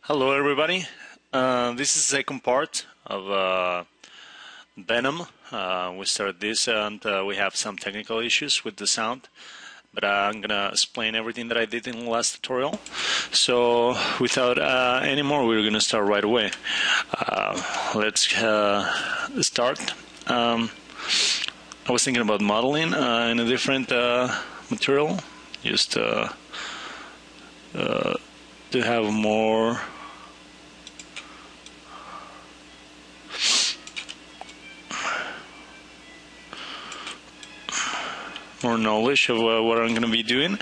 Hello everybody, this is the second part of Venom. We started this and we have some technical issues with the sound, but I'm gonna explain everything that I did in the last tutorial. So without any more, we're gonna start right away. Let's start. I was thinking about modeling in a different material, just to have more knowledge of what I'm going to be doing.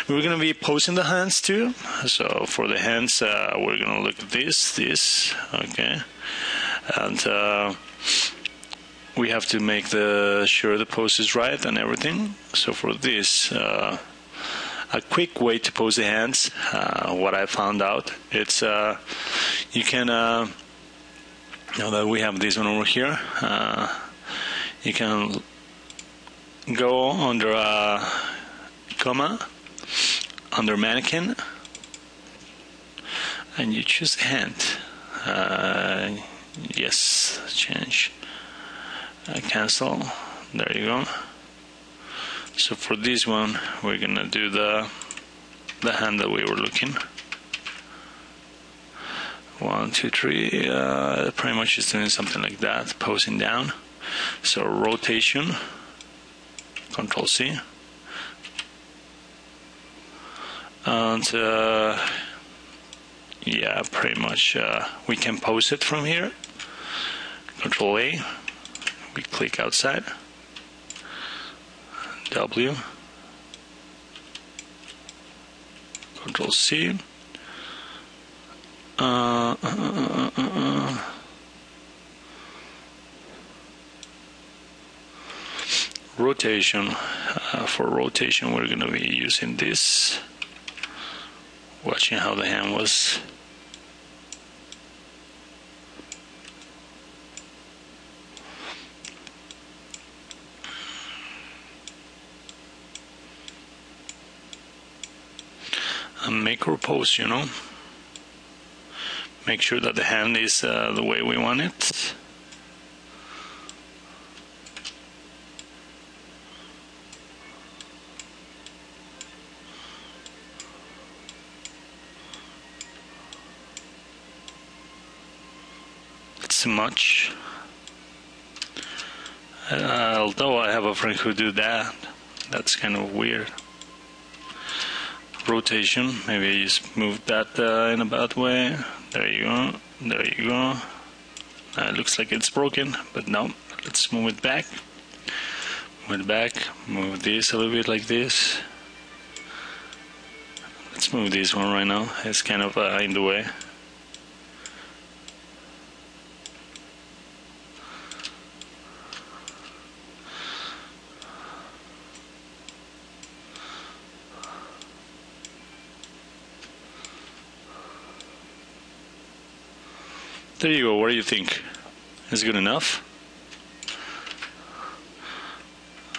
We're going to be posing the hands too. So for the hands, we're going to look at this, okay, and we have to make sure the pose is right and everything. So for this, a quick way to pose the hands, what I found out, it's you can now that we have this one over here, you can go under comma, under mannequin, and you choose the hand. Yes, change, cancel. There you go. So for this one, we're gonna do the hand that we were looking. 1, 2, 3. Pretty much just doing something like that, posing down. So rotation. Control C, and yeah, pretty much we can pose it from here. Control A, we click outside. W, Control C. Rotation. For rotation, we're going to be using this. Watching how the hand was. And make our pose, Make sure that the hand is the way we want it. Too much. Although I have a friend who do that, that's kind of weird. Rotation, maybe I just move that in a bad way. There you go. There you go. It looks like it's broken, but no. Let's move it back. Move it back. Move this a little bit like this. Let's move this one right now. It's kind of in the way. There you go. What do you think? Is it good enough?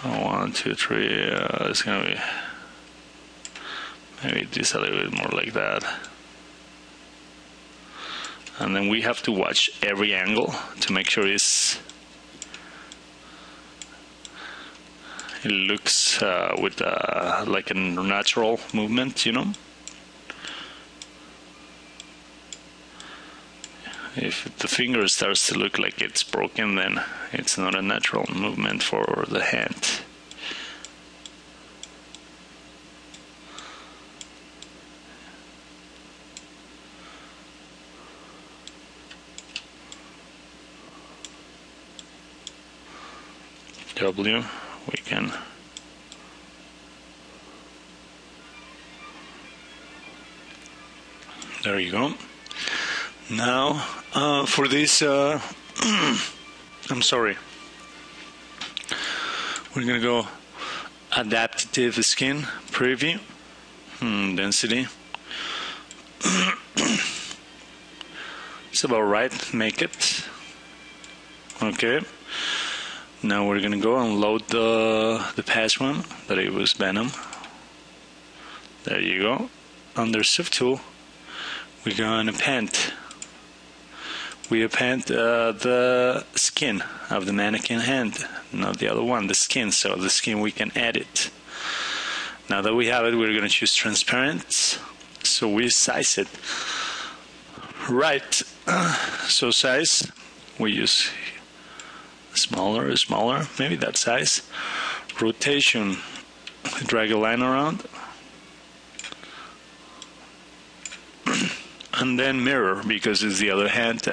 1, 2, 3. It's gonna be maybe just a little bit more like that. And then we have to watch every angle to make sure it looks with like a natural movement, If the finger starts to look like it's broken, then it's not a natural movement for the hand. W, we can there you go. Now for this I'm sorry, we're gonna go adaptive skin preview, density. It's about right, make it okay. Now we're gonna go and load the past one that it was Venom. There you go. Under Shift tool, we're going to paint. We paint the skin of the mannequin hand, not the other one, the skin. So the skin we can edit. Now that we have it, we're going to choose transparent. So we size it. Right. So size, we use smaller, maybe that size. Rotation, drag a line around. And then mirror, because it's the other hand.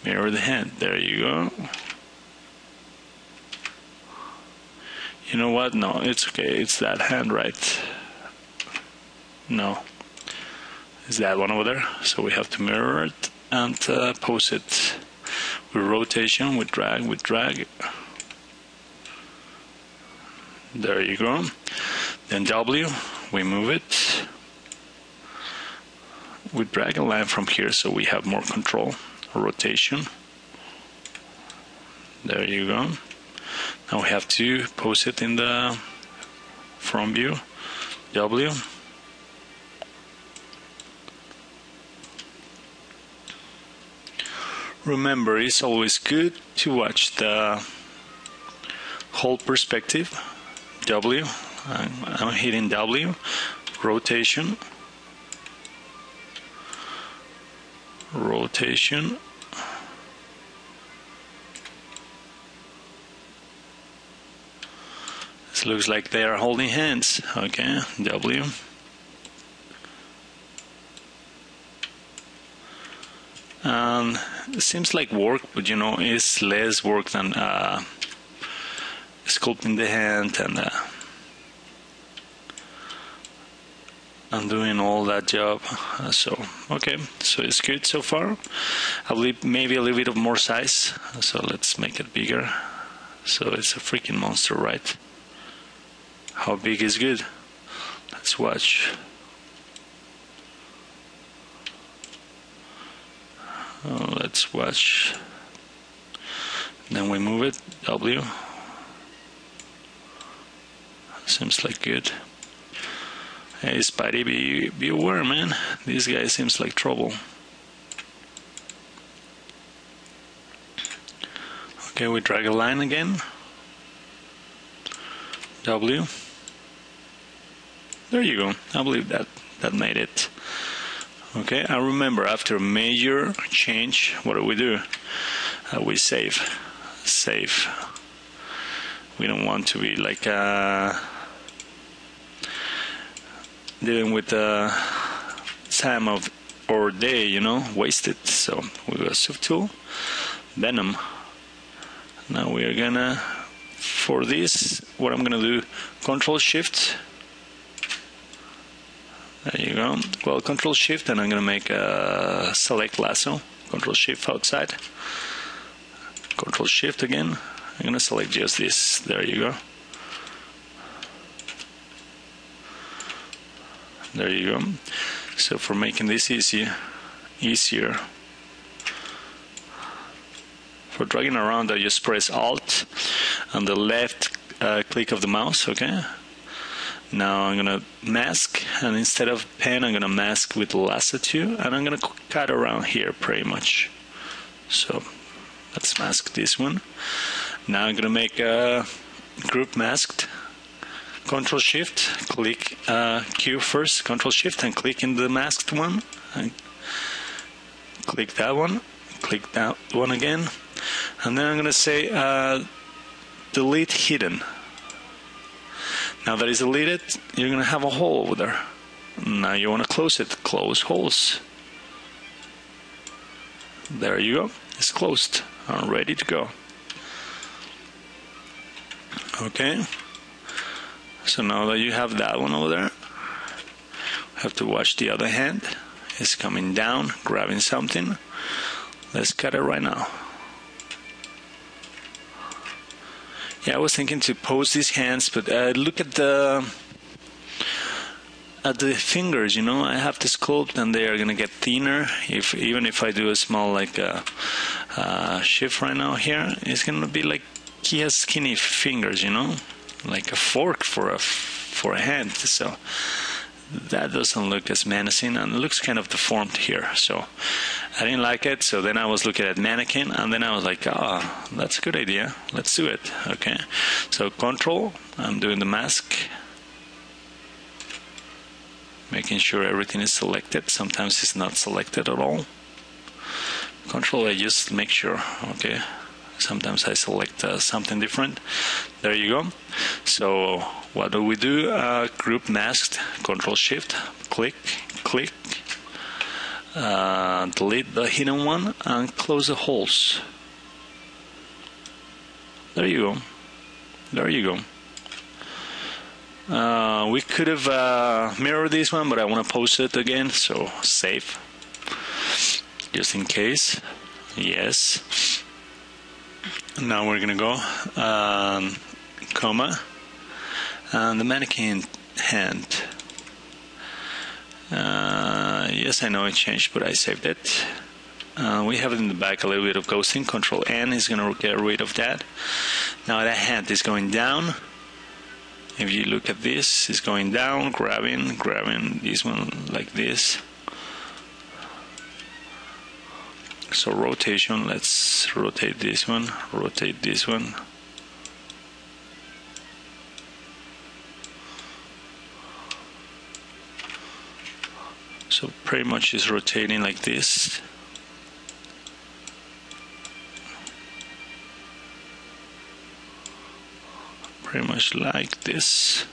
Mirror the hand. There you go. You know what? No, it's okay. It's that hand, right? No. It's that one over there. So we have to mirror it and pose it with rotation, with drag. There you go. Then W, we move it. We drag a line from here so we have more control. Rotation. There you go. Now we have to pose it in the front view. W. Remember, it's always good to watch the whole perspective. W. I'm hitting W. Rotation. Rotation. This looks like they are holding hands. Okay, W. It seems like work, but you know, it's less work than sculpting the hand and doing all that job. So okay, so it's good so far. I believe maybe a little bit of more size, so let's make it bigger. So it's a freaking monster, right? How big is good? Let's watch. Let's watch. Then we move it. W. Seems like good. Hey, Spidey, be aware, man. This guy seems like trouble. Okay, we drag a line again. W. There you go. I believe that made it. Okay, and remember, after a major change, what do? We save. Save. We don't want to be like dealing with the time of our day, you know, wasted. So we go subtool, Venom. Now we are gonna, for this, what I'm gonna do, Control Shift. There you go. Well, Control Shift, and I'm gonna make a select lasso. Control Shift outside. Control Shift again. I'm gonna select just this. There you go. There you go. So for making this easier, for dragging around, I just press Alt on the left click of the mouse. Okay. Now I'm gonna mask, and instead of pen, I'm gonna mask with lasso too, and I'm gonna cut around here pretty much. So let's mask this one. Now I'm gonna make a group masked. Control Shift, click Q first. Control Shift and click in the masked one. And click that one. Click that one again, and then I'm gonna say delete hidden. Now that is deleted, you're going to have a hole over there. Now you want to close it. Close holes. There you go. It's closed. I'm ready to go. Okay. So now that you have that one over there, you have to watch the other hand. It's coming down, grabbing something. Let's cut it right now. Yeah, I was thinking to pose these hands, but look at the fingers. You know, I have to sculpt, and they are gonna get thinner. Even if I do a small shift right now here, it's gonna be like he has skinny fingers. You know, like a fork for a hand. So that doesn't look as menacing, and it looks kind of deformed here, so I didn't like it. So then I was looking at mannequin, and then I was like, oh, that's a good idea, let's do it. Okay, so control, I'm doing the mask, making sure everything is selected. Sometimes it's not selected at all. Control, I just make sure. Okay, sometimes I select something different. There you go. So what do we do? Group masked, Control Shift, click, click, delete the hidden one and close the holes. There you go. There you go. We could have mirrored this one, but I want to post it again, so save, just in case. Yes. Now we're gonna go comma and the mannequin hand. Yes, I know it changed, but I saved it. We have it in the back, a little bit of ghosting. Control N is gonna get rid of that. Now that hand is going down. If you look at this, it's going down, grabbing this one like this. So rotation, let's rotate this one, rotate this one. So pretty much is rotating like this. Pretty much like this.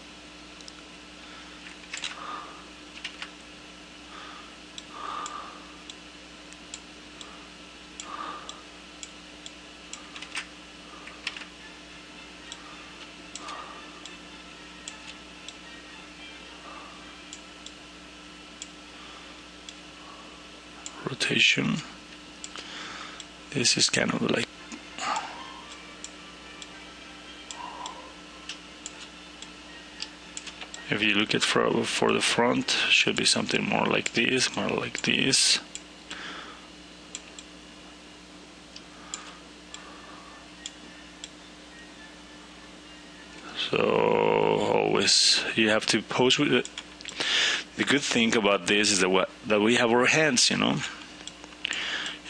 Rotation. This is kind of like if you look at for the front, should be something more like this, more like this. So always you have to pose with it. The good thing about this is that we have our hands, you know.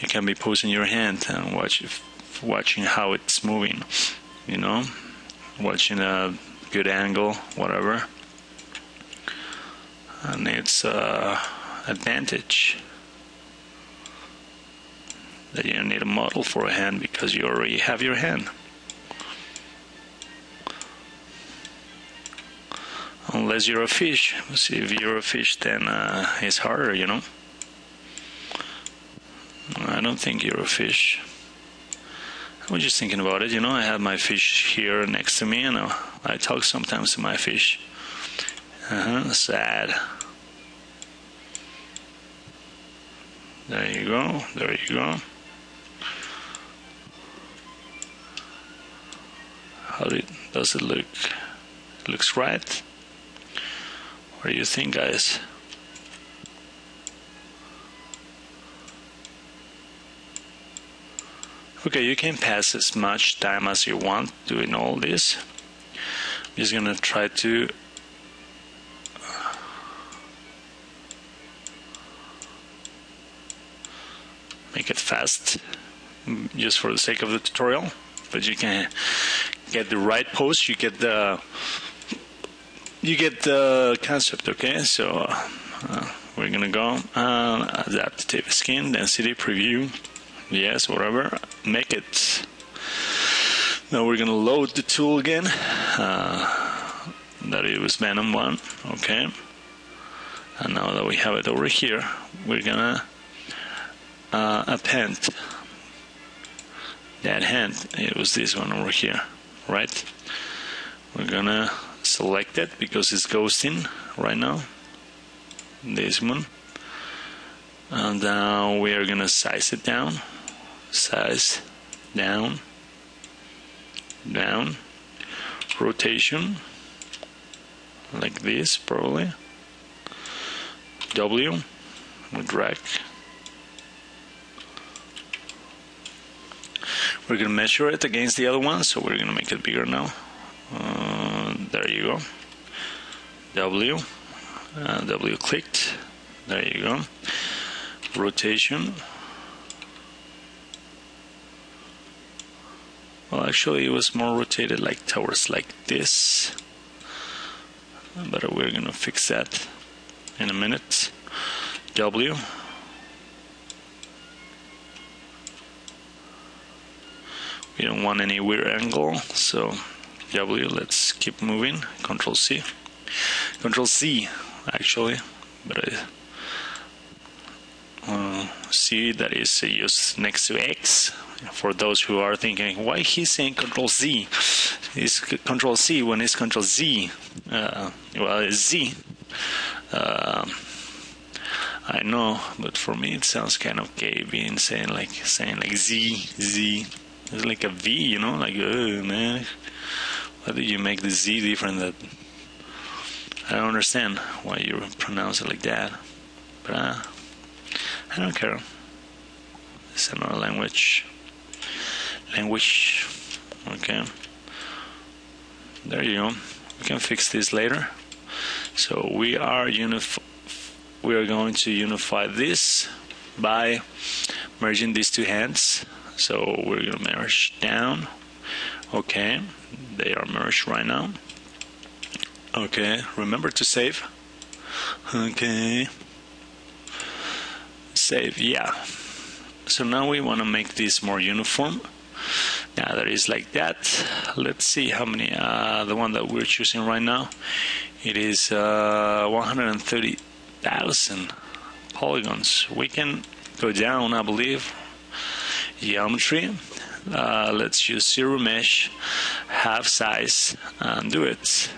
You can be posing your hand and watching how it's moving, you know, watching a good angle, whatever. And it's advantage that you don't need a model for a hand because you already have your hand. Unless you're a fish. See, if you're a fish, then it's harder, you know. I don't think you're a fish. I was just thinking about it, you know. I have my fish here next to me, and I talk sometimes to my fish. Sad. There you go. There you go. How does it look? It looks right. What do you think, guys? Okay, you can pass as much time as you want doing all this. I'm just gonna try to make it fast, just for the sake of the tutorial. But you can get the right pose. You get the concept. Okay, so we're gonna go adaptive skin density preview. Yes, whatever. Make it. Now we're gonna load the tool again. That it was Venom 1. Okay. And now that we have it over here, we're gonna append that hand. It was this one over here, right? We're gonna select it because it's ghosting right now. This one. And now we are gonna size it down. Size down, down, rotation like this, probably. W, we drag. We're gonna measure it against the other one, so we're gonna make it bigger now. There you go. W, W clicked. There you go. Rotation. Well, actually it was more rotated like towards like this, but we're gonna fix that in a minute. W. We don't want any weird angle, so W. Let's keep moving. Control C. Control C actually, but C, that is used next to X. For those who are thinking, why he's saying Control Z? It's Control C when it's Control Z. Well, it's Z. I know, but for me it sounds kind of gay being saying like Z. It's like a V, you know, like man, why did you make the Z different? That I don't understand why you pronounce it like that, but I don't care. It's another language. Okay, there you go. We can fix this later. So we are going to unify this by merging these two hands. So we're gonna merge down. Okay, they are merged right now. Okay, remember to save. Okay, save. Yeah. So now we want to make this more uniform. Now that is like that. Let's see how many. The one that we're choosing right now, it is 130,000 polygons. We can go down, I believe. Geometry. Let's use zero mesh, half size, and do it.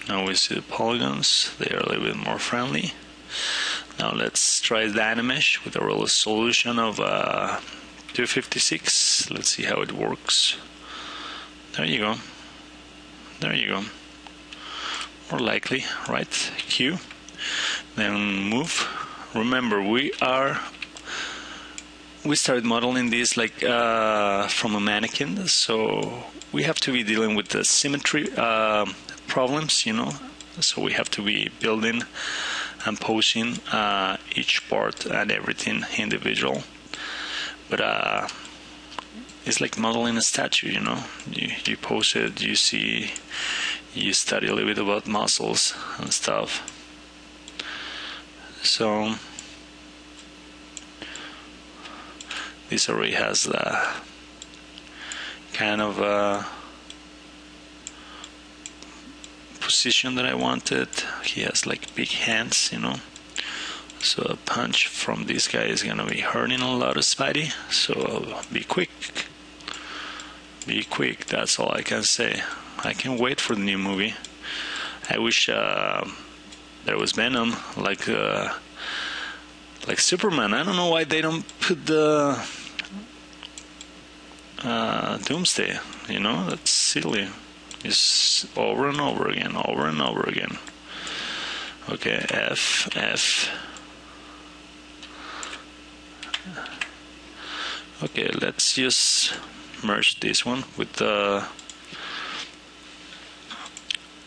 Now we see the polygons, they are a little bit more friendly. Now let's try Dynamesh with a resolution of 256. Let's see how it works. There you go. There you go. More likely, right? Q. Then move. Remember, we started modeling this like from a mannequin, so we have to be dealing with the symmetry problems, you know. So we have to be building and posing each part and everything individual. But it's like modeling a statue, you know. You pose it, you see, you study a little bit about muscles and stuff. So this already has the kind of position that I wanted. He has like big hands, you know. So a punch from this guy is gonna be hurting a lot of Spidey. So be quick. Be quick, that's all I can say. I can't wait for the new movie. I wish there was Venom, like Superman. I don't know why they don't put the Doomsday, you know, that's silly. It's over and over again, over and over again. Okay, F. Okay, let's just merge this one with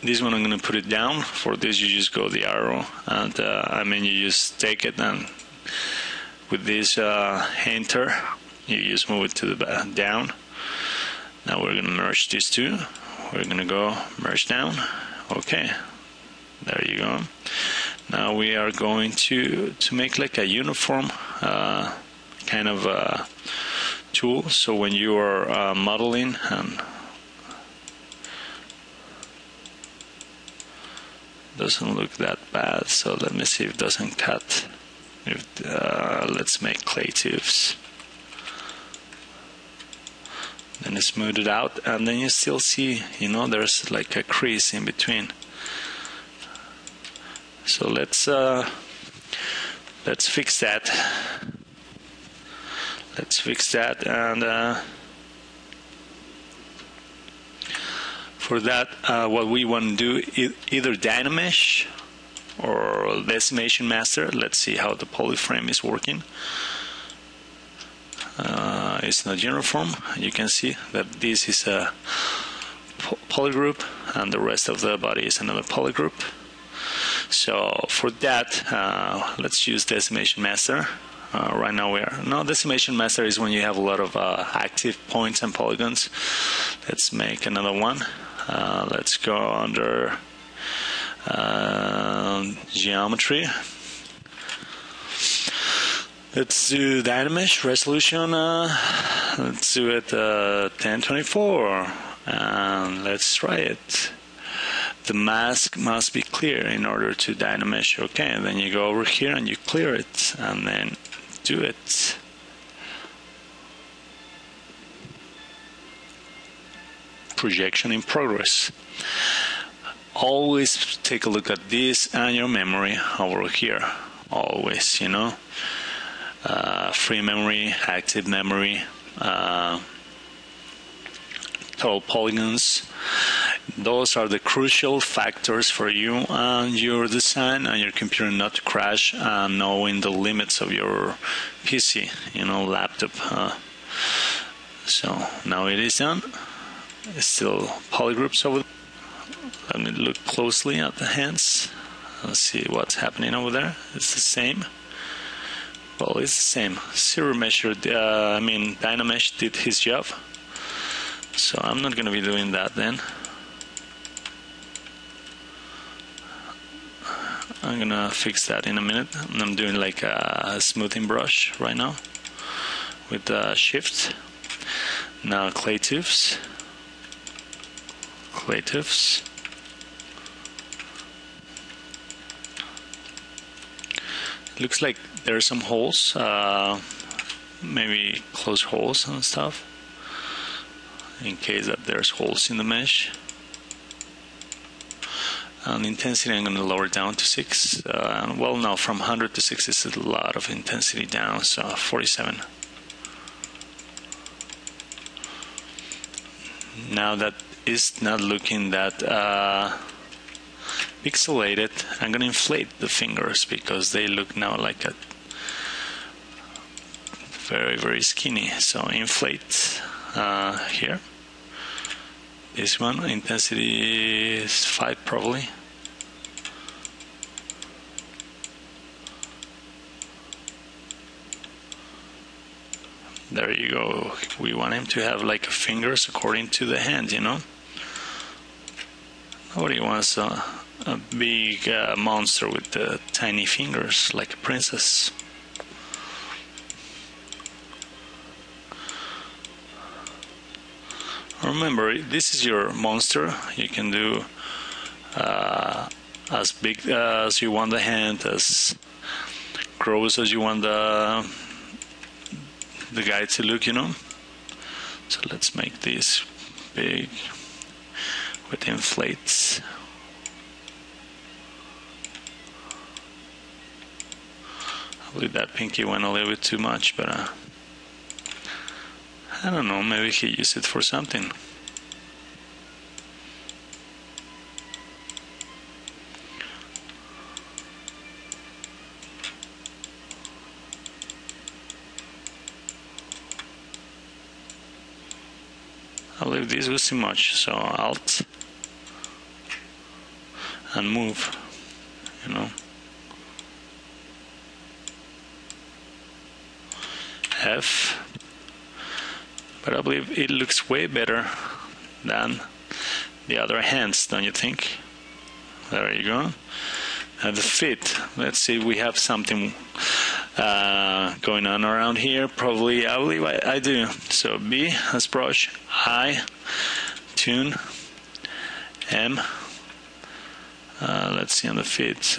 this one. I'm gonna put it down. For this, you just go the arrow, and you just take it, and with this enter, you just move it to the down. Now we're gonna merge these two. We're gonna go merge down. Okay, there you go. Now we are going to make like a uniform kind of tool. So when you are modeling, and doesn't look that bad. So let me see if it doesn't cut. If let's make clay tubes. Then you smooth it out, and then you still see, you know, there's like a crease in between. So let's fix that. Let's fix that, and for that, what we want to do is either Dynamesh or decimation master. Let's see how the polyframe is working. It's not uniform. You can see that this is a polygroup and the rest of the body is another polygroup. So for that, let's use decimation master. Right now decimation master is when you have a lot of active points and polygons. Let's make another one. Let's go under geometry. Let's do Dynamesh resolution. Let's do it 1024, and let's try it. The mask must be clear in order to Dynamesh. Okay, and then you go over here and you clear it, and then do it. Projection in progress. Always take a look at this and your memory over here. Always, you know. Free memory, active memory, total polygons. Those are the crucial factors for you and your design and your computer not to crash, and knowing the limits of your PC, you know, laptop. So now it is done. It's still polygroups over there. Let me look closely at the hands. Let's see what's happening over there. It's the same. Well, it's the same. Zero measure, Dynamesh did his job. So I'm not going to be doing that then. I'm going to fix that in a minute. And I'm doing like a smoothing brush right now with shift. Now clay tubes. Clay tubes. Looks like there are some holes, maybe close holes and stuff, in case that there's holes in the mesh. And intensity I'm going to lower down to 6. Well, no, from 100 to 6 is a lot of intensity down, so 47. Now that is not looking that pixelated, I'm going to inflate the fingers because they look now like a very, very skinny. So inflate here. This one, intensity is 5 probably. There you go. We want him to have like fingers according to the hand, you know. Nobody wants a big monster with tiny fingers like a princess. Remember, this is your monster. You can do as big as you want the hand, as gross as you want the guy to look, you know. So let's make this big with inflates. I believe that pinky went a little bit too much, but I don't know, maybe he used it for something. I believe this was too much, so Alt and move, you know. F. But I believe it looks way better than the other hands, don't you think? There you go. Now the fit. Let's see if we have something going on around here. Probably, I believe I do. So B as brush, I, tune, M. Let's see on the fit.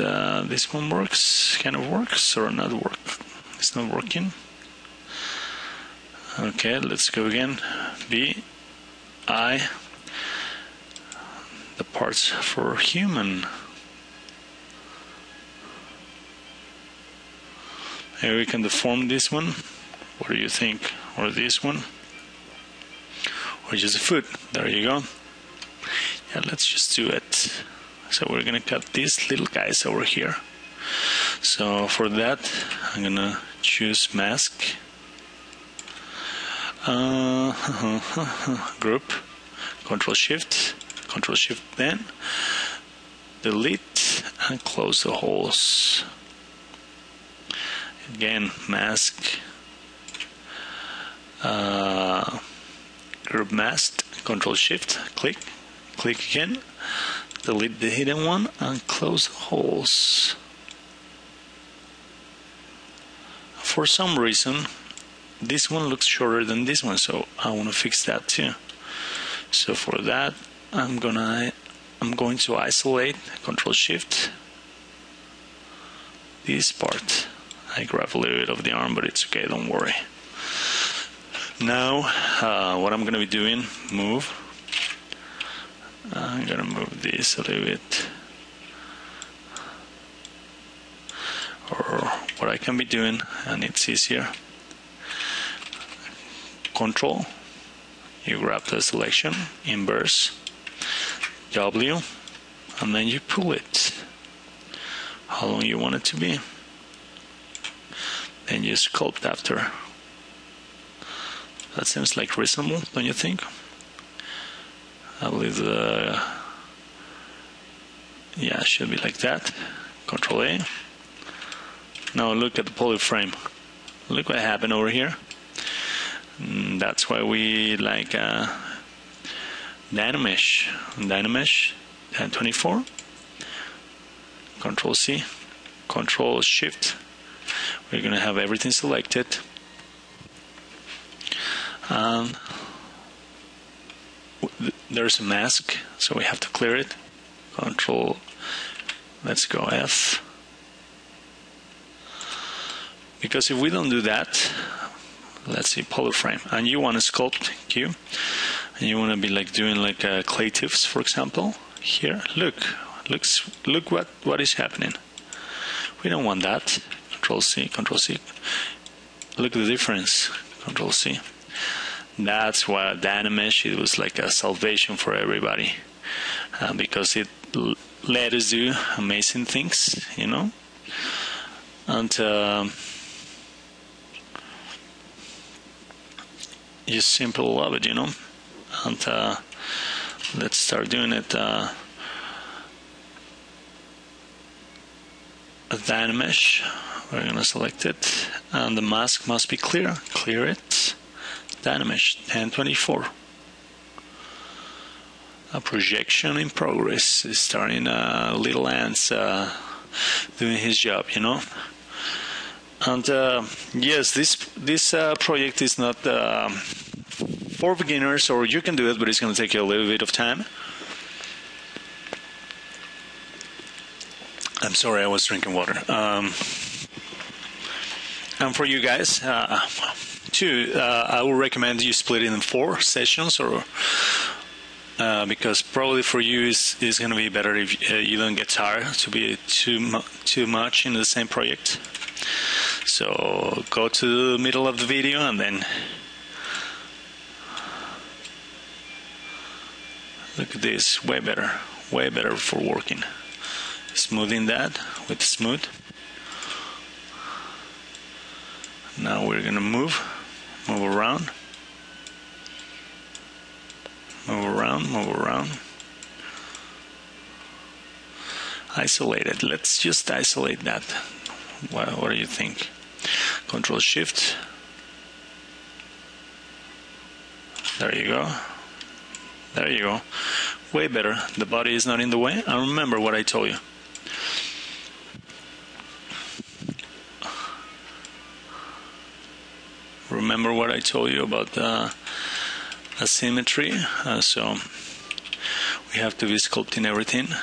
This one works, kind of works, or not work. It's not working. Okay, let's go again. B, I, the parts for human. Maybe we can deform this one. What do you think? Or this one? Or just a foot? There you go. Yeah, let's just do it. So we're gonna cut these little guys over here. So for that, I'm gonna choose mask, group, Control Shift, then delete and close the holes. Again, mask, group mask, Control Shift, click again, delete the hidden one and close the holes. For some reason, this one looks shorter than this one, so I want to fix that too. So for that, I'm going to isolate, Control Shift, this part. I grab a little bit of the arm, but it's okay, don't worry. Now, what I'm going to be doing, move. I'm going to move this a little bit. Or what I can be doing, and it's easier. Control, you grab the selection, inverse, W, and then you pull it how long you want it to be. Then you sculpt after. That seems like reasonable, don't you think? I believe yeah, it should be like that. Control A. Now look at the poly frame. Look what happened over here. That's why we like Dynamesh. Dynamesh 1024. Control C. Control Shift. We're going to have everything selected. There's a mask, so we have to clear it. Control, let's go F. Because if we don't do that, let's see, poly frame, and you want to sculpt Q, and you want to be like doing like clay tips, for example. Here, look what is happening. We don't want that. Control C, Control C. Look at the difference. Control C. That's why Dynamesh, it was like a salvation for everybody, because it let us do amazing things, you know. And you simply love it, you know. And let's start doing it. Dynamesh, we're gonna select it, and the mask must be clear. Clear it. Dynamesh 1024. A projection in progress is starting. Little ants doing his job, you know. And yes, this project is not for beginners, or you can do it, but it's going to take you a little bit of time. I'm sorry, I was drinking water. And for you guys, too, I would recommend you split it in 4 sessions, or because probably for you it's going to be better if you don't get tired to be too much in the same project. So go to the middle of the video and then look at this, way better for working. Smoothing that with smooth. Now we're gonna move around. Isolate it. Let's just isolate that. What do you think? Control Shift. There you go. Way better. The body is not in the way. And remember what I told you. Remember what I told you about asymmetry. So we have to be sculpting everything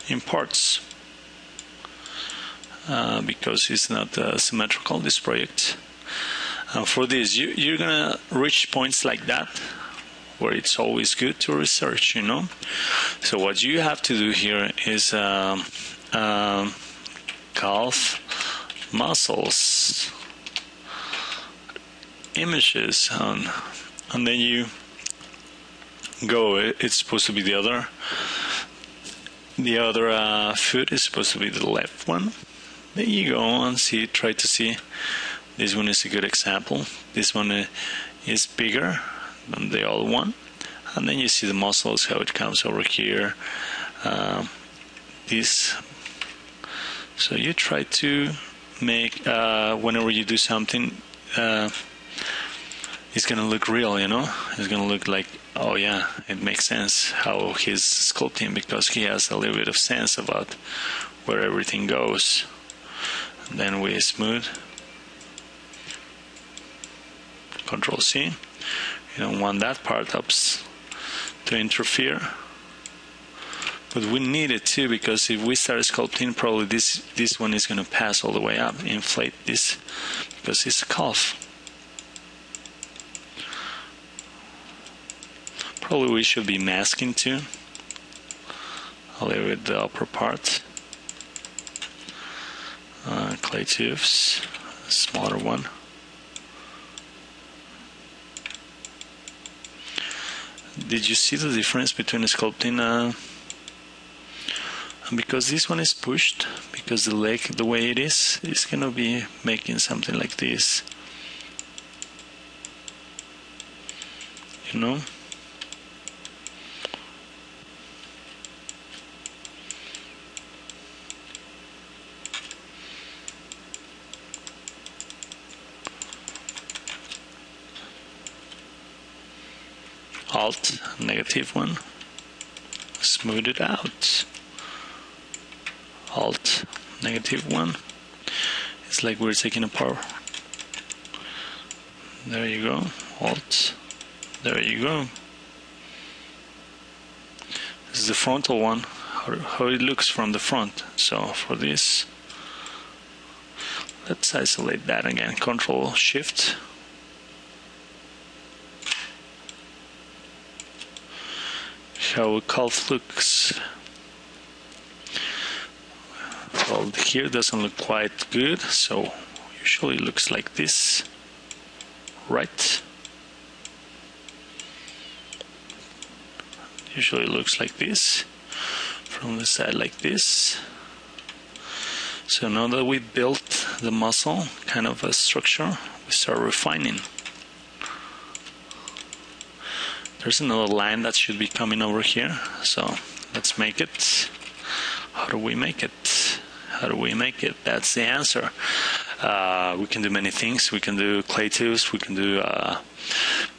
in parts, because it's not symmetrical, this project. For this, you're gonna reach points like that where it's always good to research, you know. So what you have to do here is calf muscles. images on, and then you go. It's supposed to be the other foot is supposed to be the left one. Then you go and see, try to see. This one is a good example. This one is bigger than the other one, and then you see the muscles, how it comes over here. This. So you try to make whenever you do something, it's gonna look real, you know. It's gonna look like, oh yeah, it makes sense how he's sculpting, because he has a little bit of sense about where everything goes. And then we smooth. Control C. You don't want that part up to interfere. But we need it too, because if we start sculpting, probably this one is going to pass all the way up, inflate this, because it's a calf. Probably we should be masking too, a little bit the upper part. Clay tubes, a smaller one. Did you see the difference between sculpting? Because this one is pushed, because the leg, the way it is gonna be making something like this, you know. Alt, -1, smooth it out. Alt, -1. It's like we're taking apart. There you go. Alt. There you go. This is the frontal one, how it looks from the front. So for this, let's isolate that again. Control Shift. How a calf looks. Well, here doesn't look quite good, so usually it looks like this, right? Usually it looks like this, from the side like this. So now that we built the muscle, kind of a structure, we start refining. There's another line that should be coming over here, so let's make it. How do we make it? How do we make it? That's the answer. We can do many things. We can do clay tubes. We can do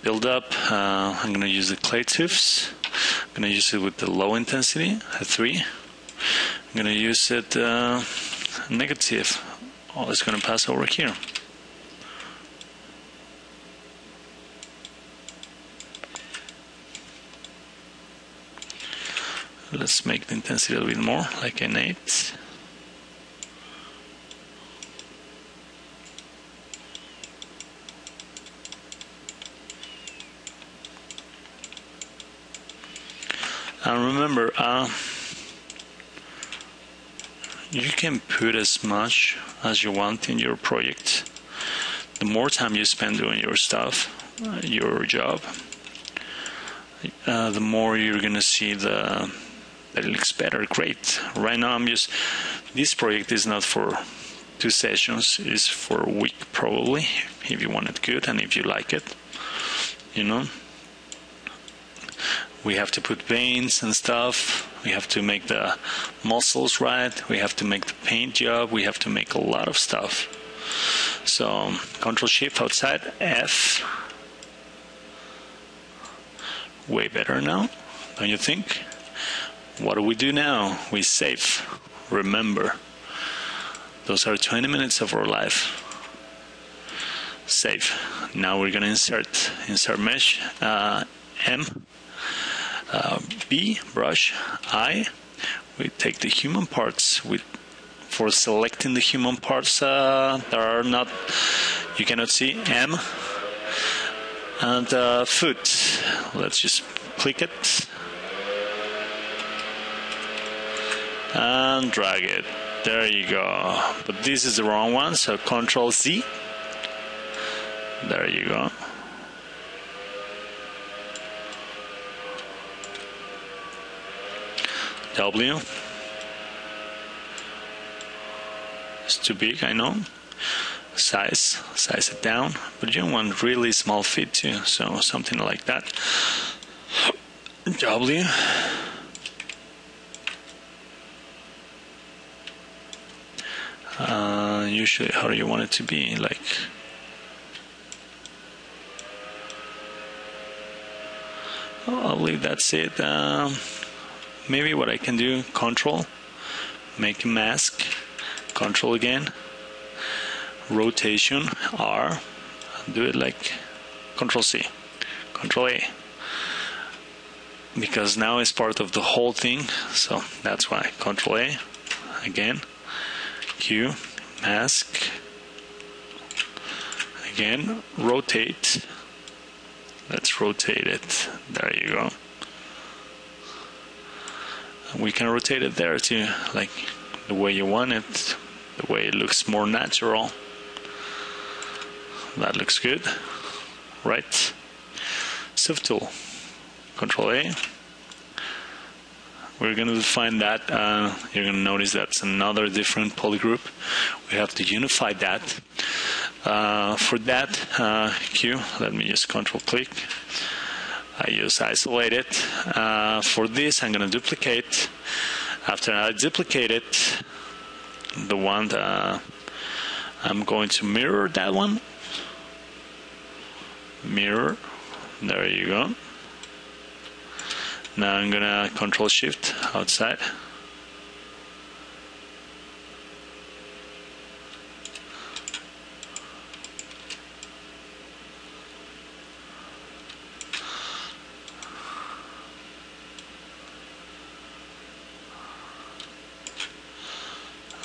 build up. I'm going to use the clay tubes. I'm going to use it with the low intensity, a 3. I'm going to use it negative. Oh, it's going to pass over here. Let's make the intensity a little bit more, like an 8. And remember, you can put as much as you want in your project. The more time you spend doing your stuff, your job, the more you're gonna see that it looks better. Great. Right now this project is not for 2 sessions, it's for a week probably, if you want it good and if you like it, you know. We have to put veins and stuff, we have to make the muscles right, we have to make the paint job, we have to make a lot of stuff. So Control Shift outside, F. Way better now, don't you think? What do we do now? We save. Remember, those are 20 minutes of our life. Save. Now we're gonna insert mesh, M, B, brush, I. We take the human parts. For selecting the human parts that are not, you cannot see, M, and foot. Let's just click it and drag it. There you go. But this is the wrong one, so Control Z. There you go. W. It's too big, I know. Size it down, but you don't want really small feet too, so something like that. W. Usually, how do you want it to be? Like, I believe that's it. Maybe what I can do, Control, make a mask, Control again, rotation, R, do it like Control C, Control A, because now it's part of the whole thing, so that's why. Control A, again, Q, mask, again, rotate, let's rotate it, there you go. We can rotate it there too, like the way you want it, the way it looks more natural. That looks good, right? Shift tool, Control A. We're going to define that. You're going to notice that's another different polygroup. We have to unify that. For that, Q, let me just Control click. I use isolate it. For this, I'm going to duplicate. After I duplicate it, the one that I'm going to mirror that one. Mirror. There you go. Now I'm going to Control Shift outside.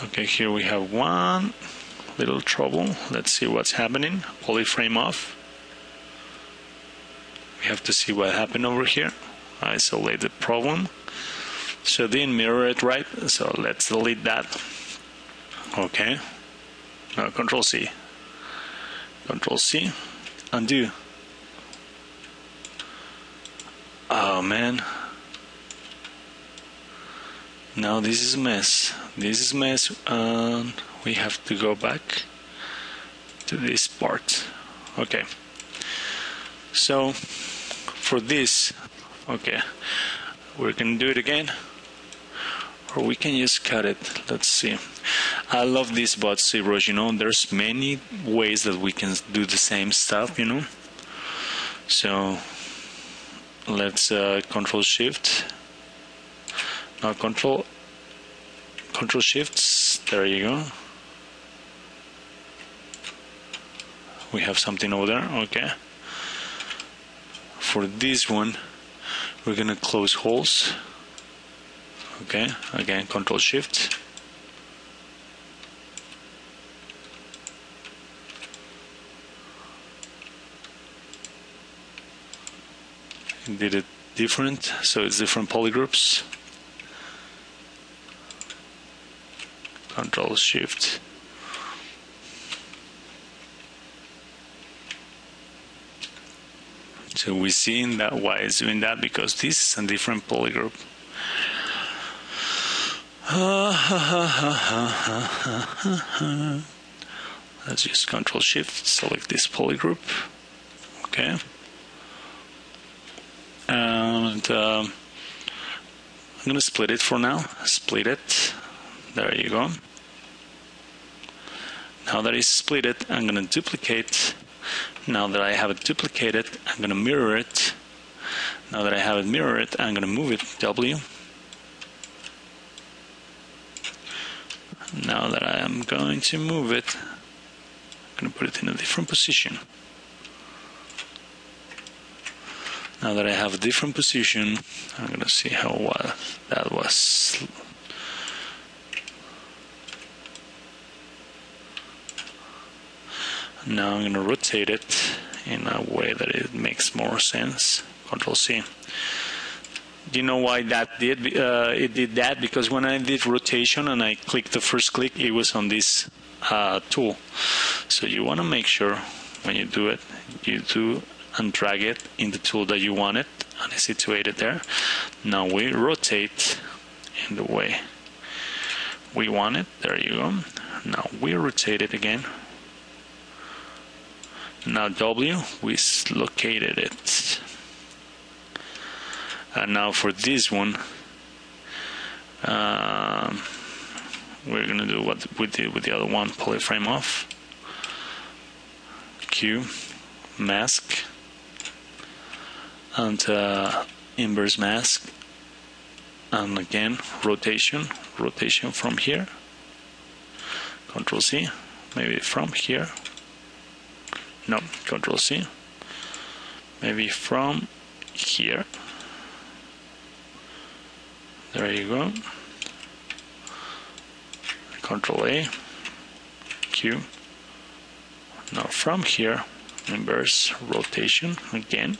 Okay, here we have one little trouble. Let's see what's happening. Polyframe off. We have to see what happened over here. Isolate the problem. So didn't mirror it right, so let's delete that. Okay. Now Control C. Control C. Undo. Oh man. Now this is a mess. This is a mess. We have to go back to this part. Okay. So for this, okay, we can do it again, or we can just cut it. Let's see. I love this about Zbrush. You know, there's many ways that we can do the same stuff. You know. So let's Control Shift. Now Control Shifts. There you go. We have something over there. Okay. For this one, we're gonna close holes. Okay. Again, Control Shift. Did it different, so it's different polygroups. Control Shift. So we see that why it's doing that, because this is a different polygroup. Let's just Control Shift, select this polygroup. Okay. And I'm going to split it for now. Split it. There you go. Now that it's split it, I'm going to duplicate. Now that I have it duplicated, I'm going to mirror it. Now that I have it mirrored, I'm going to move it, W. Now that I am going to move it, I'm going to put it in a different position. Now that I have a different position, I'm going to see how well that was. Now I'm going to rotate it in a way that it makes more sense. Control C. Do you know why that did? It did that because when I did rotation and I clicked the first click, it was on this tool. So you want to make sure when you do it, you do and drag it in the tool that you want it, and it's situated there. Now we rotate in the way we want it. There you go. Now we rotate it again. Now W, we located it. And now for this one, we're gonna do what we did with the other one. Polyframe off. Q, mask, and inverse mask, and again rotation from here. Control C, maybe from here. No, Control C, maybe from here. There you go. Control A, Q. Now from here, inverse rotation again.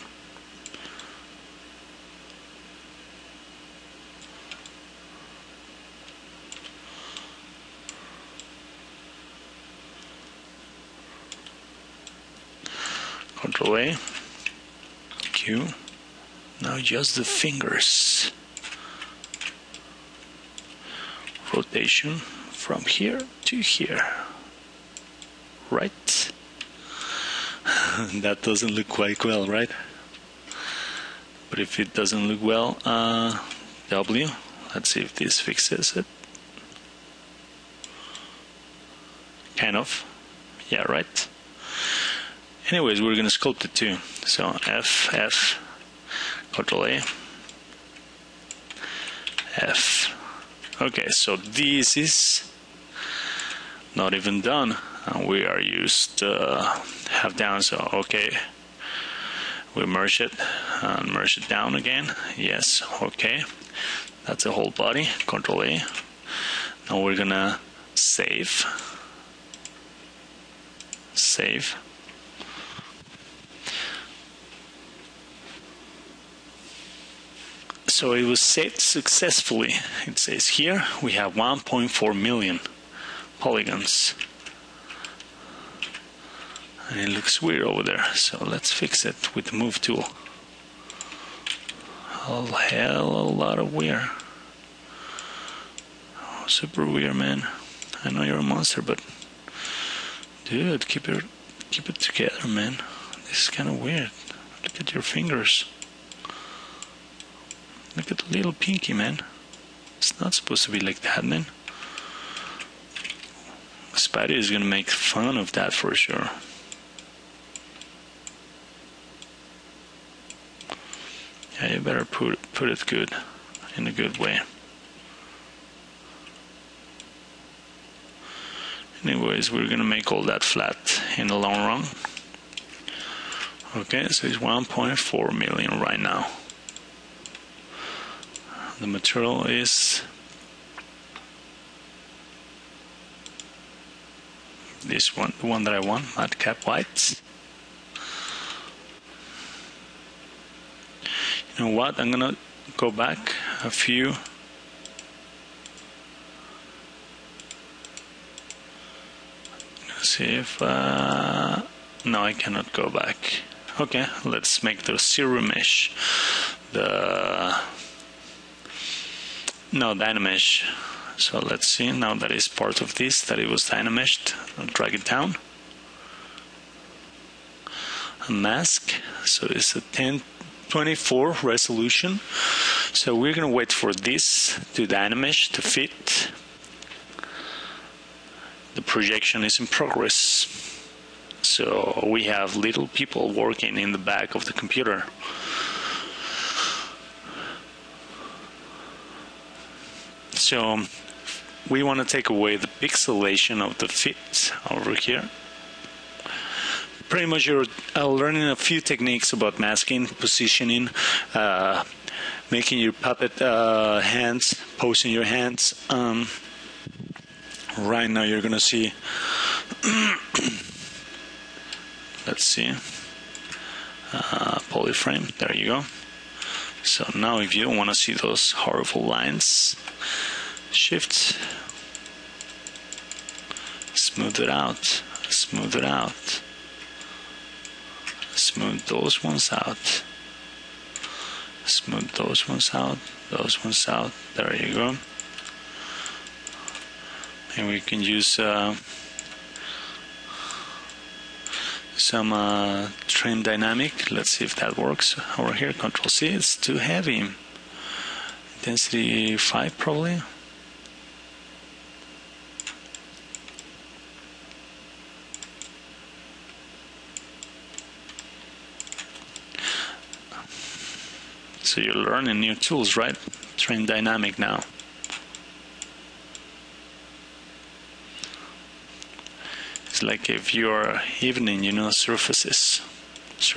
Control A, Q. Now just the fingers. Rotation from here to here. Right? That doesn't look quite well, right? But if it doesn't look well, W. Let's see if this fixes it. Kind of. Yeah, right? Anyways, we're going to sculpt it too. So F, Control A, F. Okay, so this is not even done. And we are used half down, so okay. We merge it and merge it down again. Yes, okay. That's the whole body. Control A. Now we're going to save. Save. So it was saved successfully. It says here we have 1.4 million polygons. And it looks weird over there. So let's fix it with the move tool. A hell of a lot of weird. Oh, super weird, man. I know you're a monster, but dude, keep it together, man. This is kind of weird. Look at your fingers. Look at the little pinky, man. It's not supposed to be like that, man. Spidey is gonna make fun of that for sure. Yeah, you better put it good, in a good way. Anyways, we're gonna make all that flat in the long run. Okay, so it's 1.4 million right now. The material is this one, the one that I want, madcap white. You know what? I'm gonna go back a few. See if no, I cannot go back. Okay, let's make the zero mesh. No, Dynamesh. So let's see, now that is part of this, that it was Dynameshed. I'll drag it down. A mask, so it's a 1024 resolution. So we're gonna wait for this to Dynamesh to fit. The projection is in progress. So we have little people working in the back of the computer. So we want to take away the pixelation of the fit over here. Pretty much you're learning a few techniques about masking, positioning, making your puppet hands, posing your hands. Right now you're gonna see, let's see, polyframe, there you go. So now if you don't want to see those horrible lines, shift, smooth it out, Smooth those ones out. Smooth those ones out. Those ones out. There you go. And we can use some trim dynamic. Let's see if that works over here. Control C. It's too heavy. Intensity 5 probably. So you're learning new tools, right? Trim dynamic now. It's like if you're evening, surfaces, the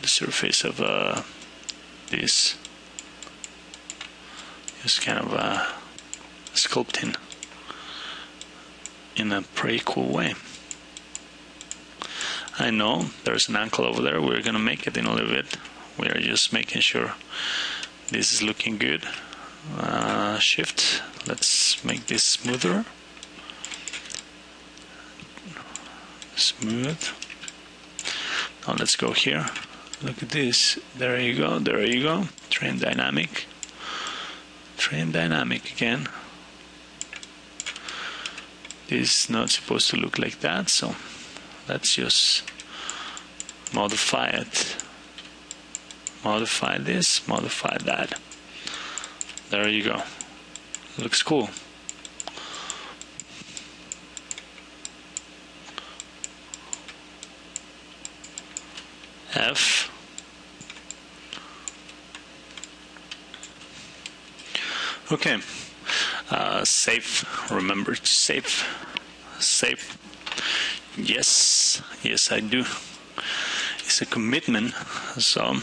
surface of this is kind of sculpting in a pretty cool way. I know there's an ankle over there. We're gonna make it in a little bit. We are just making sure this is looking good. Shift. Let's make this smoother. Smooth. Now let's go here. Look at this. There you go. There you go. Trim dynamic. Trim dynamic again. This is not supposed to look like that, so let's just modify it. Modify this, modify that. There you go. Looks cool. F. Okay. Save. Remember to save. Save. Yes, yes, I do. It's a commitment. So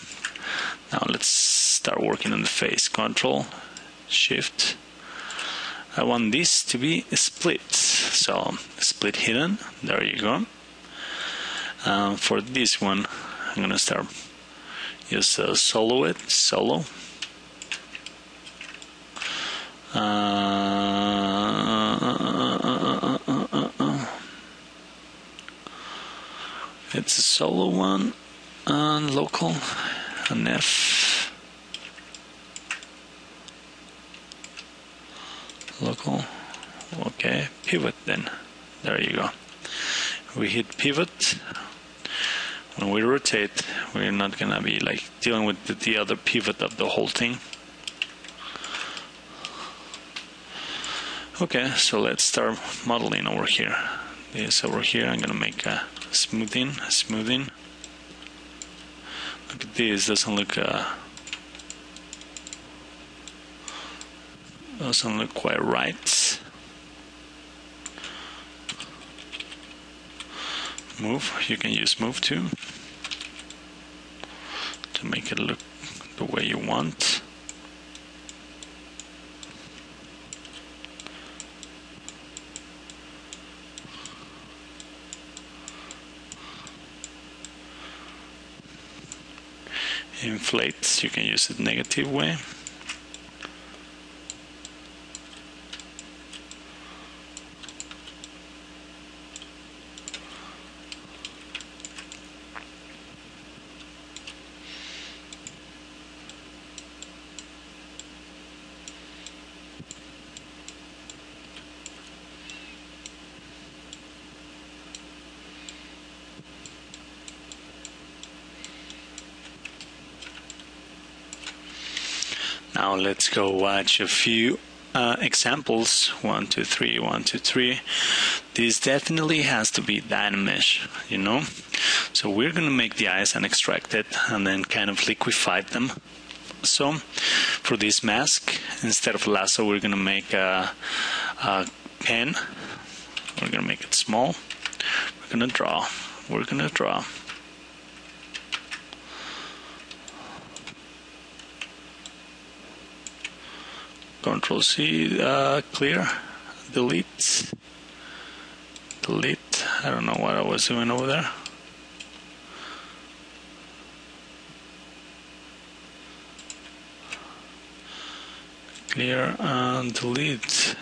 now let's start working on the face. Control, Shift. I want this to be split. So split hidden. There you go. For this one, I'm gonna start just solo it. Solo. It's a solo one, and local, an F, local, okay, pivot then, there you go. We hit pivot. When we rotate, we're not gonna be like dealing with the other pivot of the whole thing. Okay, so let's start modeling over here. This over here, I'm gonna make a smoothing. Look at this, doesn't look quite right. Move, you can use move too to make it look the way you want. Inflate, you can use it negative way. Now let's go watch a few examples. 1, 2, 3, 1, 2, 3. This definitely has to be Dynamesh, So we're going to make the eyes and extract it and then kind of liquefy them. So for this mask, instead of lasso, we're going to make a pen. We're going to make it small. We're going to draw. Control C, clear, delete. I don't know what I was doing over there. Clear and delete.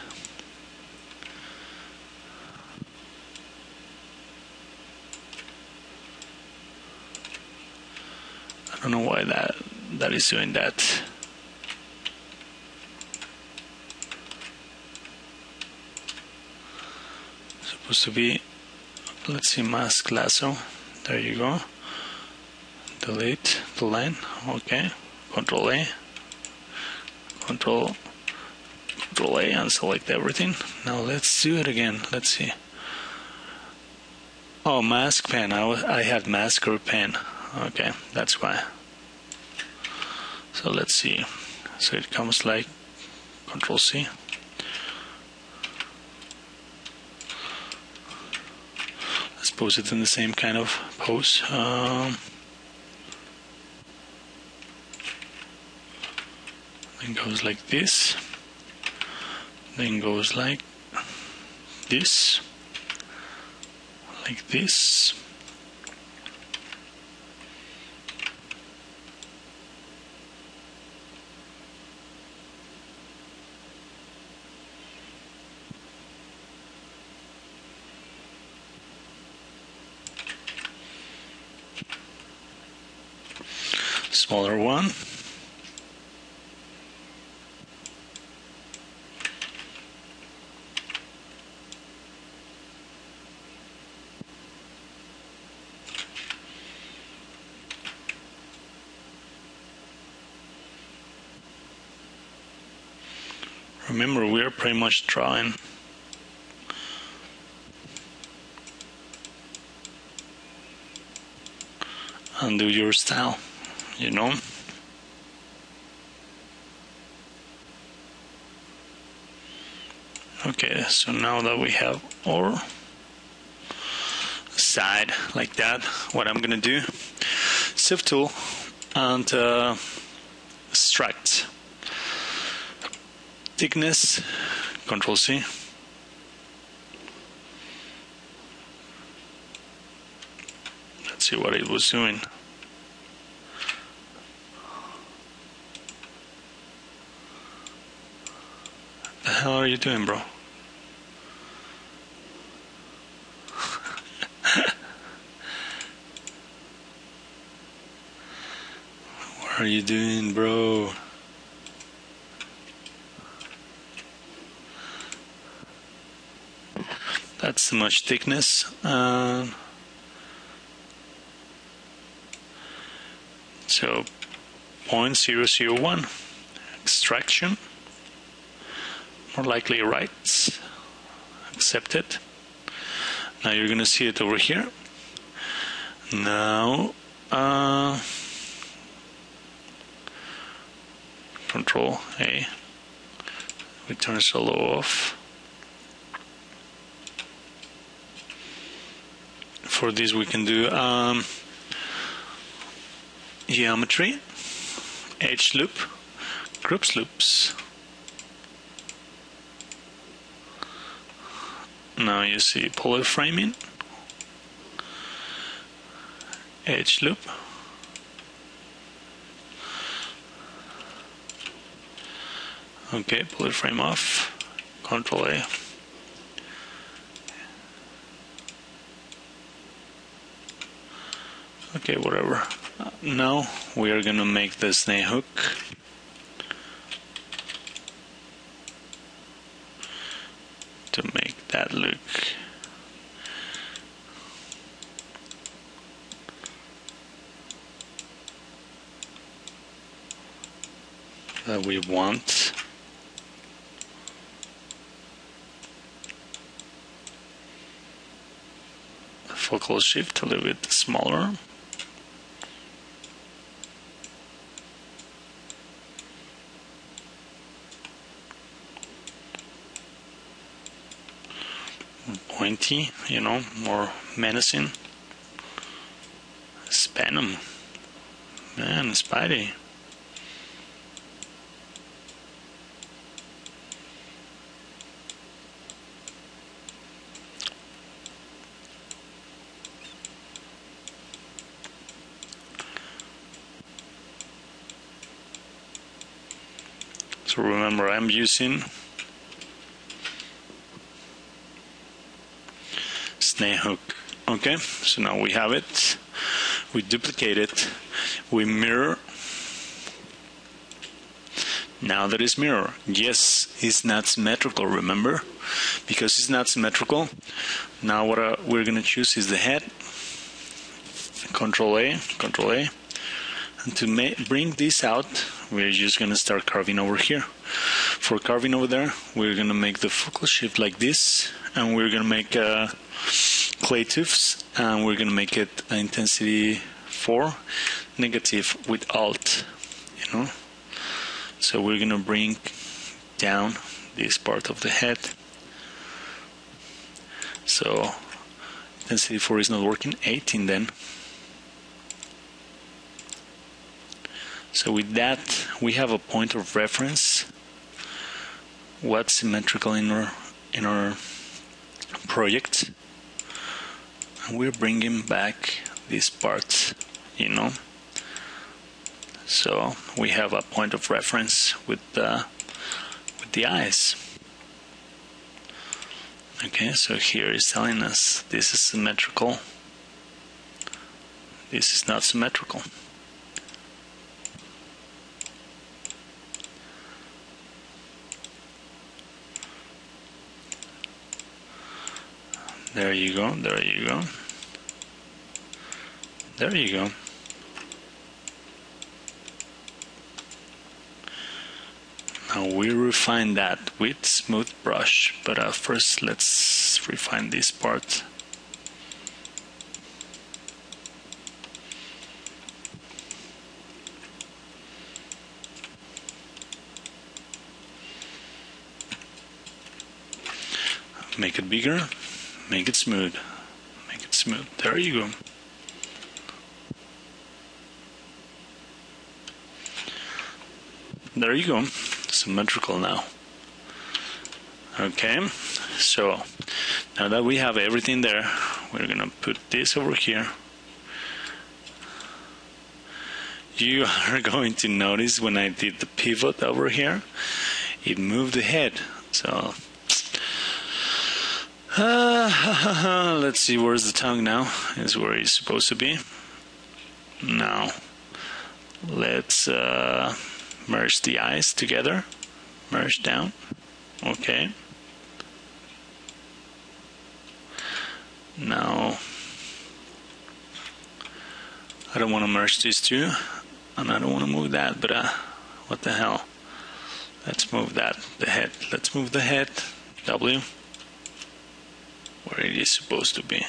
don't know why that is doing that. Supposed to be, let's see, mask lasso. There you go. Delete the line. Okay. Control A. Control A and select everything. Now let's do it again. Let's see. Oh, mask pen. I had mask or pen. Okay, that's why. So let's see. So it comes like Control C. Let's pose it in the same kind of pose. Then goes like this. Then goes like this. Like this. Smaller one. Remember, we are pretty much drawing. And do your style, you know? Okay, so now that we have our side like that, what I'm gonna do, Shift tool and extract thickness, Control C. Let's see what it was doing. What the hell are you doing, bro? What are you doing, bro? That's too much thickness. So 0.001 extraction, more likely right, accept it. Now you're gonna see it over here. Now Control A, we turn solo off. For this we can do geometry, edge loop, groups loops. Now you see polar framing, edge loop, okay, polar frame off, Control A. Okay, whatever. Now we are gonna make the snake hook. To make that look that we want. Focal shift a little bit smaller. Pointy, you know, more menacing. It's Venom. Man, Spidey. So remember, I'm using snake hook. Okay, so now we have it. We duplicate it. We mirror. Now that is mirror. Yes, it's not symmetrical, remember? Because it's not symmetrical, now what we're going to choose is the head. Control A. And to bring this out, we're just going to start carving over here. For carving over there, we're going to make the focal shift like this, and we're going to make clay tufts, and we're going to make it intensity 4, negative with Alt, you know. So we're going to bring down this part of the head. So intensity 4 is not working, 18 then. So with that, we have a point of reference. What's symmetrical in our project, and we're bringing back this part, you know. So we have a point of reference with the eyes. Okay, so here is telling us this is symmetrical, this is not symmetrical. There you go, there you go. There you go. Now we refine that with smooth brush, but first let's refine this part. Make it bigger, make it smooth, make it smooth. There you go. There you go. Symmetrical now. Okay, so now that we have everything there, we're gonna put this over here. You are going to notice when I did the pivot over here, it moved the head. So let's see, where's the tongue now? Is where it's supposed to be. Now let's merge the eyes together. Merge down. Okay. Now I don't want to merge these two, and I don't want to move that, but what the hell? Let's move that, the head. Let's move the head, W, where it is supposed to be.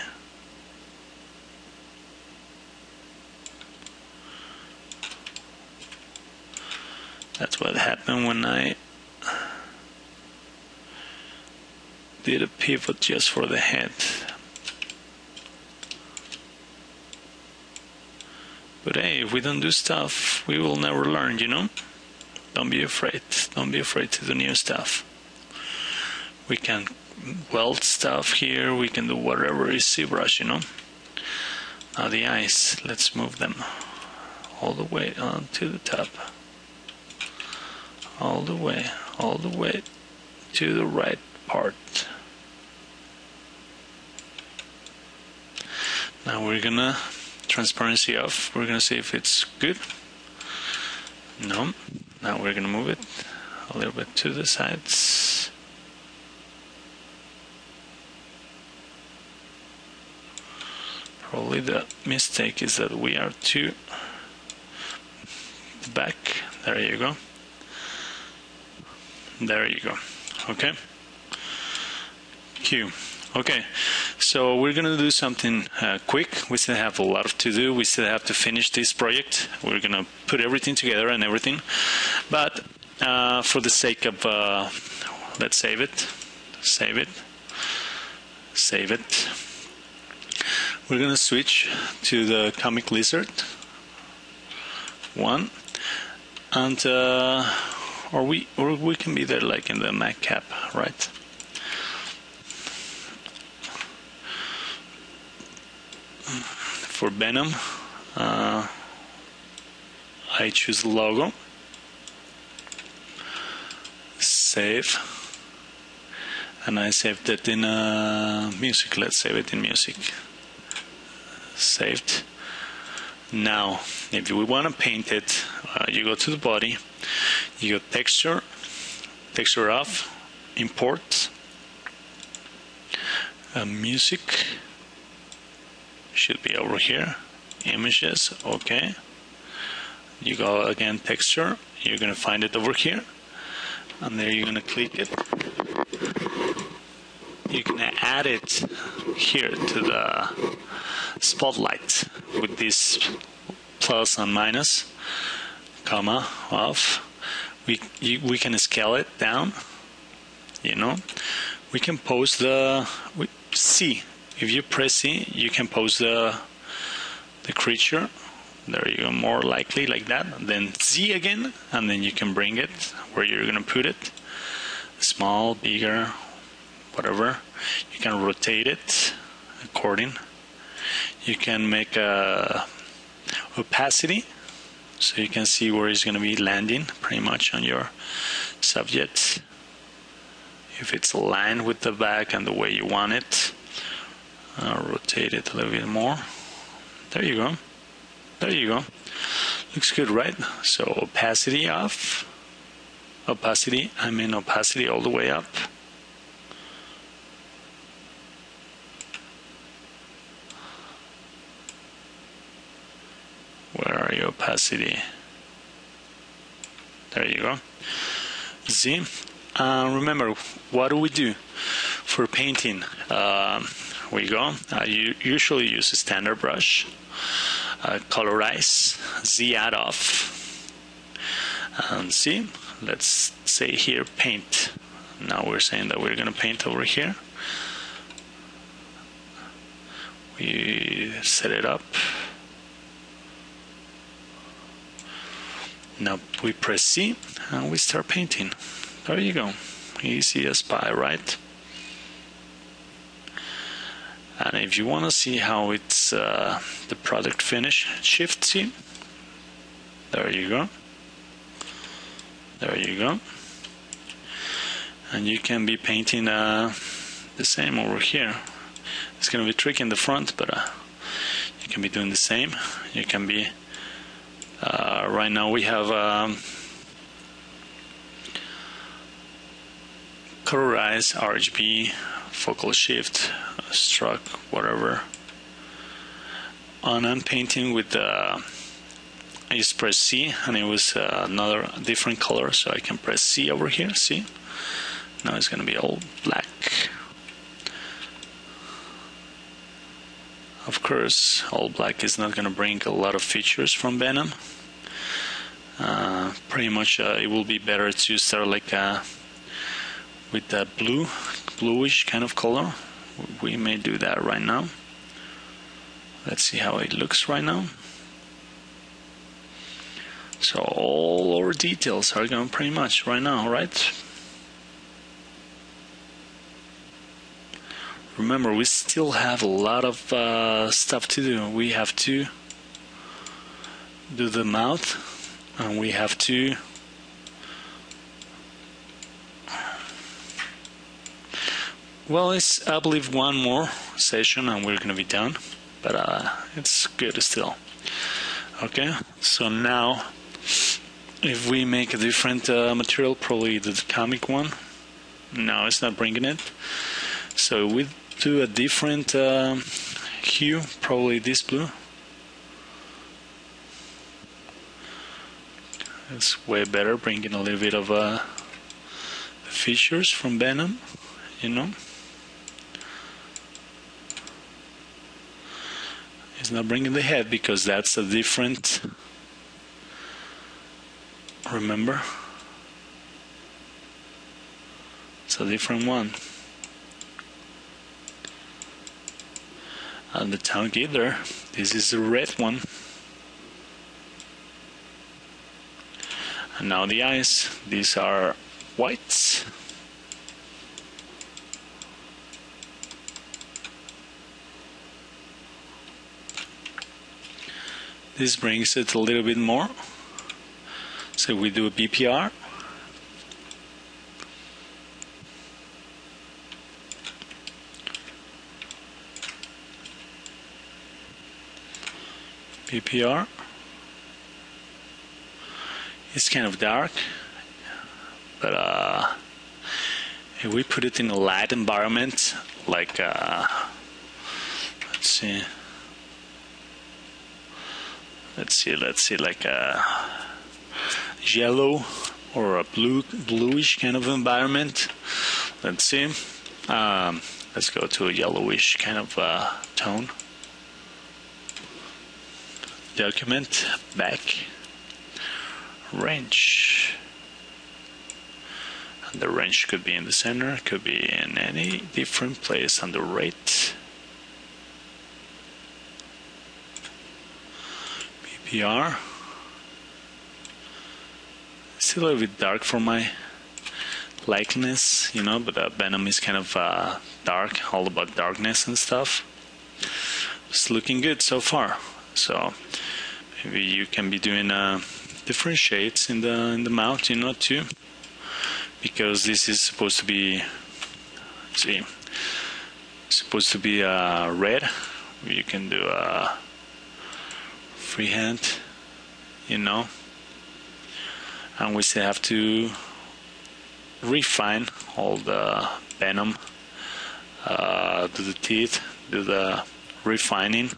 That's what happened when I did a pivot just for the head. But hey, if we don't do stuff, we will never learn, you know? Don't be afraid. Don't be afraid to do new stuff. We can weld stuff here, we can do whatever is Zbrush, you know? Now the eyes, let's move them all the way on to the top. All the way to the right part. Now we're gonna transparency off. We're gonna see if it's good. No. Now we're gonna move it a little bit to the sides. Probably the mistake is that we are too back. There you go. There you go. Okay. Q. Okay. So we're gonna do something quick. We still have a lot to do. We still have to finish this project. We're gonna put everything together and everything. But for the sake of, let's save it. Save it. Save it. We're gonna switch to the comic lizard. One. And or we can be there like in the Mac cap, right? For Venom, I choose logo, save, and I saved it in music. Let's save it in music. Saved. Now, if we want to paint it, you go to the body, you go texture, texture off, import, music, should be over here, images, okay. You go again texture, you're going to find it over here, and there you're going to click it. You can add it here to the spotlight with this plus and minus, comma, off. We can scale it down, you know. We can pose the C. If you press C, you can pose the creature. There you go, more likely like that. Then Z again, and then you can bring it where you're gonna put it. Small, bigger, whatever. You can rotate it according. You can make a opacity, so you can see where it's gonna be landing pretty much on your subject. If it's aligned with the back and the way you want it. Rotate it a little bit more. There you go. There you go. Looks good, right? So opacity off. Opacity all the way up. Where are your opacity? There you go. Z. Remember, what do we do for painting? We go. You usually use a standard brush. Colorize, Z add off, and see, let's say here paint. Now we're saying that we're going to paint over here. We set it up. Now we press C and we start painting. There you go. Easy as pie, right? And if you want to see how it's the product finish, Shift C. There you go. There you go. And you can be painting the same over here. It's going to be tricky in the front, but you can be doing the same. You can be right now we have colorize, RGB, focal shift, stroke, whatever. And I'm painting with I just press C and it was another different color, so I can press C over here. See, now it's gonna be all black. Of course, all black is not gonna bring a lot of features from Venom. Pretty much it will be better to start like with that bluish kind of color. We may do that right now. Let's see how it looks right now. So all our details are going pretty much right now, right? Remember, we still have a lot of stuff to do. We have to do the mouth, and we have to well, it's I believe one more session and we're gonna be done, but it's good still. Okay, so now if we make a different material, probably the comic one. No, it's not bringing it. So we do a different hue, probably this blue. It's way better, bringing a little bit of the features from Venom, you know. It's not bringing the head because that's a different, remember, it's a different one. And the tongue either, this is the red one. And now the eyes, these are whites. This brings it a little bit more. So we do a BPR. PPR. It's kind of dark, but if we put it in a light environment, like let's see, like a yellow or a bluish kind of environment. Let's see. Let's go to a yellowish kind of tone. Document, back, range. And the range could be in the center, could be in any different place on the right. PPR. Still a little bit dark for my likeness, you know, but Venom is kind of dark, all about darkness and stuff. It's looking good so far. So maybe you can be doing different shades in the mouth, you know, too, because this is supposed to be, see, supposed to be red. You can do a freehand, you know, and we still have to refine all the Venom, do the teeth, do the refining.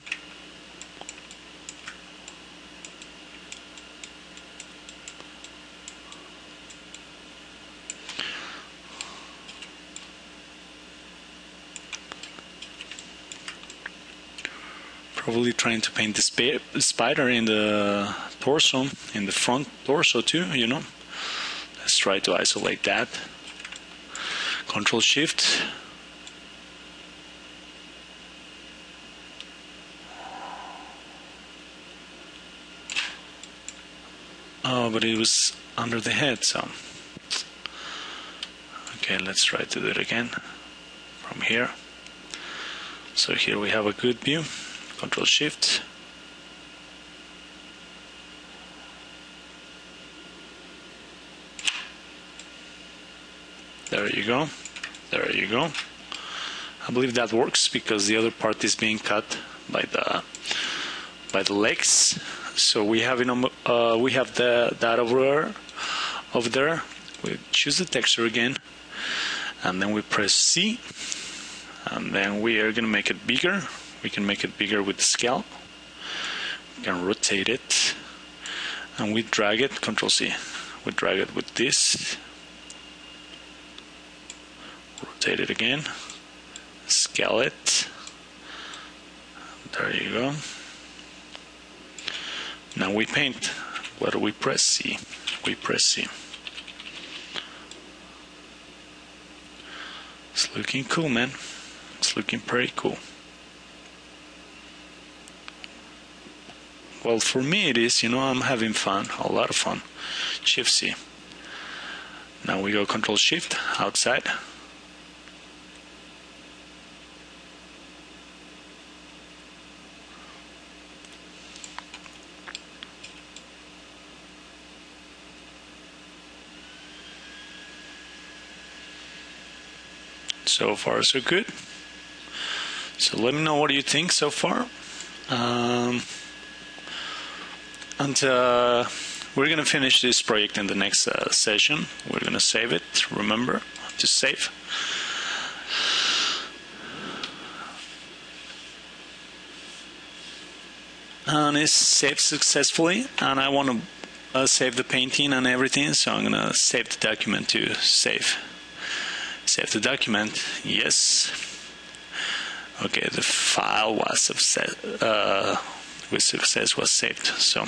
Probably trying to paint the spider in the torso, in the front torso too, you know. Let's try to isolate that. Control Shift. Oh, but it was under the head, so. Okay, let's try to do it again from here. So here we have a good view. Control Shift. There you go. There you go. I believe that works because the other part is being cut by the legs. So we have that over there. We choose the texture again, and then we press C, and then we are gonna make it bigger. We can make it bigger with the scale. We can rotate it, and we drag it. Control C. We drag it with this. Rotate it again. Scale it. There you go. Now we paint. What do we press? C. We press C. It's looking cool, man. It's looking pretty cool. Well, for me it is, you know, I'm having fun, a lot of fun. Shift C. Now we go Control Shift, outside. So far so good. So let me know what you think so far. And we're gonna finish this project in the next session. We're gonna save it. Remember to save. And it's saved successfully. And I want to save the painting and everything, so I'm gonna save the document to save. Save the document. Yes. Okay, the file was with success was saved. So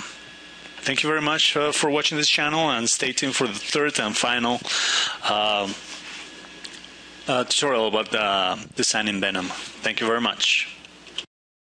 thank you very much for watching this channel, and stay tuned for the third and final tutorial about designing Venom. Thank you very much.